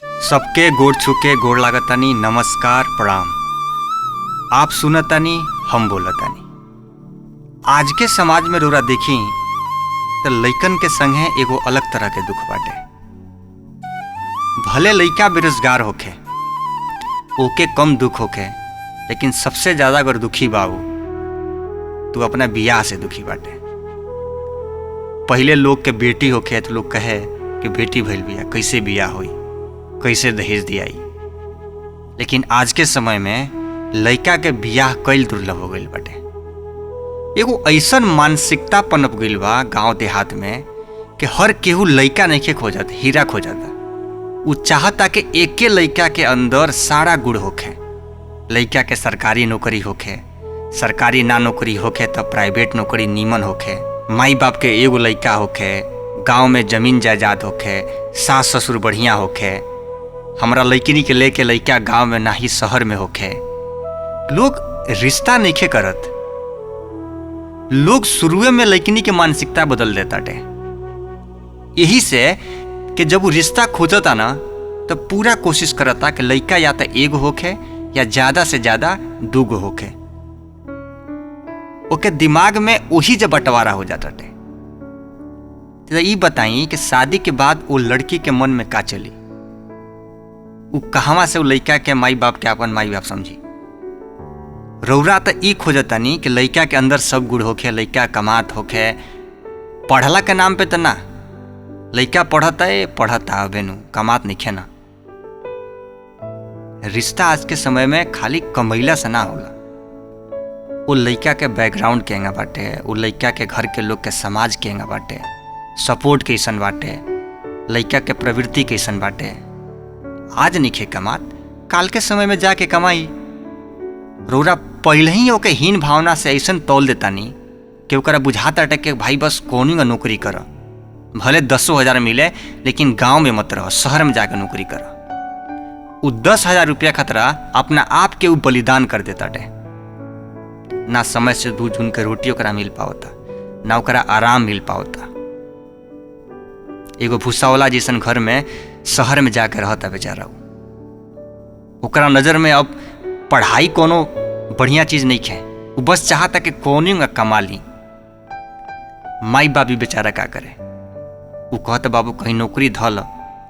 सबके गोड़ छुके गोड़ लागतानी। नमस्कार प्रणाम। आप सुनतानी, हम बोलतानी। आज के समाज में रोरा देखी तो लइकन के संगे एगो अलग तरह के दुख बाटे। भले लइका बेरोजगार होखे ओके कम दुख होखे, लेकिन सबसे ज्यादा अगर दुखी बाबू तू अपना बियाह से दुखी बाटे। पहले लोग के बेटी होखे तो लोग कहे कि बेटी भइल बिया, कैसे बियाह होई, कैसे दहेज दियाई। लेकिन आज के समय में लइका के बियाह कईल दुर्लभ हो गईल बाटे। एगो ऐसन मानसिकता पनप गईल बा गांव देहात में कि हर केहू लइका नइखे खोजत, हीरा खोजता। उ चाहता कि एके लइका के अंदर सारा गुण होखे। लइका के सरकारी नौकरी होखे, सरकारी ना नौकरी होखे तब प्राइवेट नौकरी नीमन होखे, माई बाप के एगो लइका होखे, गांव में जमीन जायदाद होखे, सास ससुर बढ़िया होखे। हमरा लइकिनी के लेके लइका गांव में नाही शहर में होखे। लोग रिश्ता नइखे करत। लोग शुरुए में लइकिनी के मानसिकता बदल देता टे। यही से कि जब वो रिश्ता खोजता ना तो पूरा कोशिश करता कि लइका या तो एगो होखे या ज्यादा से ज्यादा दूगो होखे। ओके दिमाग में वही जब बंटवारा हो जाता टे। तो ये बताई कि शादी के बाद वो लड़की के मन में का चली, वो कहवा से वो लइका के माई बाप के अपन माई बाप समझी। रौरा तो ई खोजतानी कि लइका के अंदर सब गुण होखे, लइका कमात होखे। पढ़ला के नाम पे तो ना, लइका पढ़ता बेनू, कमात नहीं ना। रिश्ता आज के समय में खाली कमैला से ना होला। वो लइका के बैकग्राउंड केंगा बाटे, वो लइका के घर के लोग के समाज केंगा बाटे, सपोर्ट कैसन बाटे, लइका के प्रवृत्ति कैसन बाटे। आज निखे कमात, काल के समय में जाके कमाई। रौरा पहले ही ओके हीन भावना से ऐसन तौल देतानी कि ओकरा बुझाता टे कि भाई बस कौनी का नौकरी कर, भले 10,000 मिले लेकिन गांव में मत रह, शहर में जाकर नौकरी कर। वो 10,000 रुपया खतरा अपना आप के वो बलिदान कर देता टे। ना समय से दूध झुन के रोटी ओकरा मिल पावता, ना ओकरा आराम मिल पावता। एगो भूसावाला जैसन घर में शहर में जाकर रहता बेचारा। ओकरा नजर में अब पढ़ाई कोनो बढ़िया चीज नहीं है। वो बस चाहता कि कौनी का कमा ली। माई बाप भी बेचारा का करे। वो कहता बाबू कहीं नौकरी धल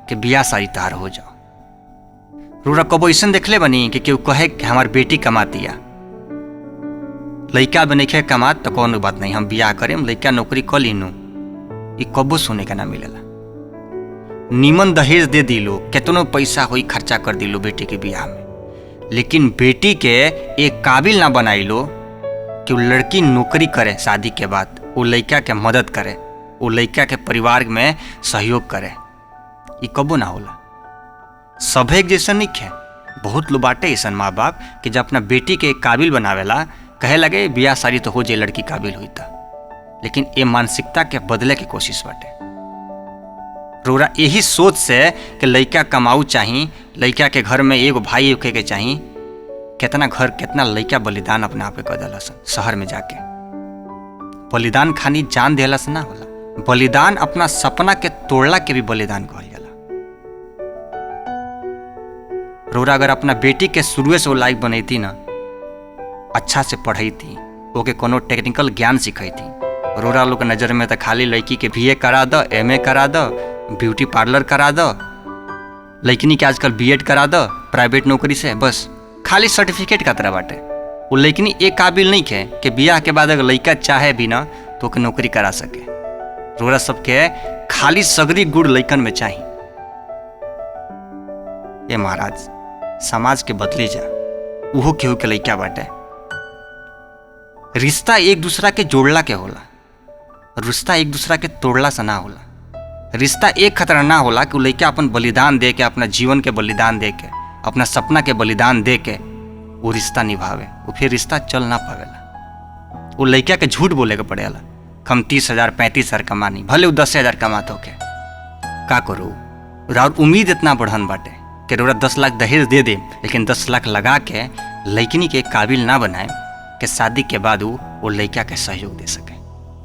कि बियाह सारी तार हो जाओ। रोरा कबो ऐसा देखले बनी कि केहू कहे कि हमार बेटी कमातिया, लइका बने कमात तो कौन बात नहीं, हम बियाह करें, लइका नौकरी कर लीनू। ये कबो सुने का ना मिलेला। नीमन दहेज दे दिलो, कितनो पैसा होई खर्चा कर दिलो बेटी के बियाह में, लेकिन बेटी के एक काबिल ना बनाई लो कि वो लड़की नौकरी करे, शादी के बाद वो लइका के मदद करे, वो लइका के परिवार में सहयोग करे। ये कबो ना होला। सब एक जैसा नहीं है। बहुत लोग बाटे ऐसा माँ बाप कि जब अपना बेटी के एक काबिल बनावेला कहे लगे बियाह सारी तो हो जाए, लड़की काबिल हुई था। लेकिन ये मानसिकता के बदले की कोशिश बाटे। रोरा यही सोच से कि लइका कमाऊ चाही, लइका के घर में एगो भाई होके के चाही। कितना घर कितना लइका बलिदान अपने आप कर दिला शहर में जाके। बलिदान खानी जान देला से ना होला, बलिदान अपना सपना के तोड़ला के भी बलिदान कहल जाला। रोरा अगर अपना बेटी के शुरुए से वो लायक बनैती ना, अच्छा से पढ़ैती, ओके कोनो टेक्निकल ज्ञान सिखैती। रोरा लोग के नजर में तो खाली लड़की के BA करा दो, MA करा दो, ब्यूटी पार्लर करा दो, लड़किनी के आजकल BEd करा दो प्राइवेट नौकरी से, बस खाली सर्टिफिकेट का तरह बाटे। वो लड़किनी एक काबिल नहीं है कि बियाह के बाद अगर लड़का चाहे भी ना तो ओके नौकरी करा सके। रोरा सबके खाली सगरी गुड़ लइकन में चाहिए। ये महाराज समाज के बदली जा, उहो केहू के लइका बाटे। रिश्ता एक दूसरा के जोड़ला के होला, रिश्ता एक दूसरा के तोड़ला से ना होला। रिश्ता एक खतरा ना होला कि लइका अपन बलिदान दे के, अपना जीवन के बलिदान दे के, अपना सपना के बलिदान दे के वो रिश्ता निभावे। वो फिर रिश्ता चल ना पावेला। वो लइका के झूठ बोले के पड़ेला, हम 30,000 35,000 कमानी, भले वो 10,000 कमात होके का करो। और उम्मीद इतना बढ़न बाटे कि रोरा 10 लाख दहेज दे दे, लेकिन 10 लाख लगा के लइकिनी के काबिल ना बनाए कि शादी के बाद वो लइका के सहयोग दे सके।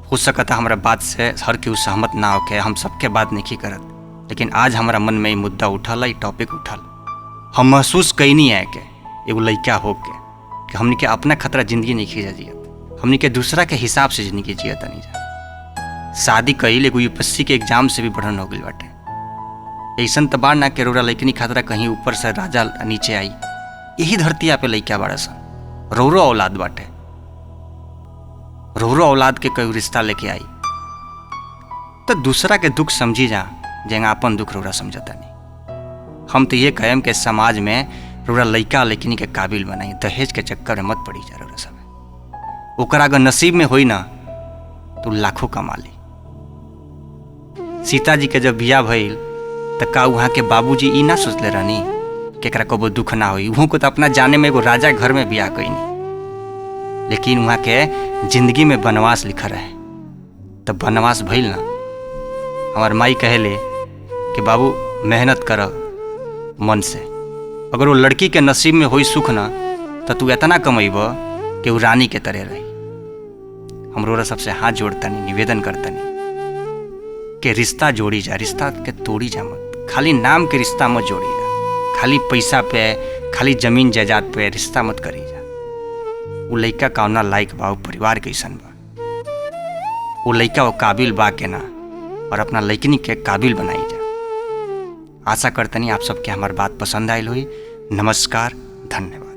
हो सकता हमारा बात से हर केहू सहमत ना होके, हम सबके बात नहीं करत, लेकिन आज हमारा मन में ये मुद्दा उठल, ये टॉपिक उठल। हम महसूस कैनी है कि एगो लड़का हो के कि हमने के अपना खतरा जिंदगी नहीं खींचा जियत, हमने के दूसरा के हिसाब से जिंदगी जियत नहीं जा। शादी कईल एगो यूपीएससी के एग्जाम से भी बढ़न हो गई बाटे। ऐसा तो बाढ़ ना के रोरा लैकनी खतरा कहीं ऊपर से राजा नीचे आई। यही धरती पे लैका बाड़ा सन, रोरो औलाद बाटे, रोरो औलाद के कोई रिश्ता लेके आई तो दूसरा के दुख समझी जा जेंगा अपन दुख रोरा समझता नहीं। हम तो ये कहें कि समाज में रोरा लैका लैकनी के काबिल बनाई, दहेज के चक्कर में मत पड़ी जा रोरा सब। ओकर अगर नसीब में होई ना तो लाखों कमा ली। सीता जी के जब बियाह भइल तो का वहाँ के बाबूजी ई ना सोचले रहनी कि एकरा कबो दुख ना होई। वहाँ को तो अपना जाने में एगो राजा घर में बियाह कईनी, लेकिन वहाँ के जिंदगी में वनवास लिखा रहे। तब वनवास भइल ना, हमार माई कहले कि बाबू मेहनत कर मन से, अगर वो लड़की के नसीब में होई सुख ना तो तू इतना कमैब कि वो रानी के तरह रही। हम रोरा सबसे हाथ जोड़तनी, निवेदन करतनी कि रिश्ता जोड़ी जा, रिश्ता के तोड़ी जा मत। खाली नाम के रिश्ता मत जोड़ी जा, खाली पैसा पे, खाली जमीन जायदाद पे रिश्ता मत करी जा। वो लड़का कौना लायक बा, परिवार कैसन बा, वो लड़का वो काबिल बा के ना, और अपना लड़कनी के काबिल बनाई जा। आशा करतनी आप सबके हमार बात पसंद आयल हुई। नमस्कार, धन्यवाद।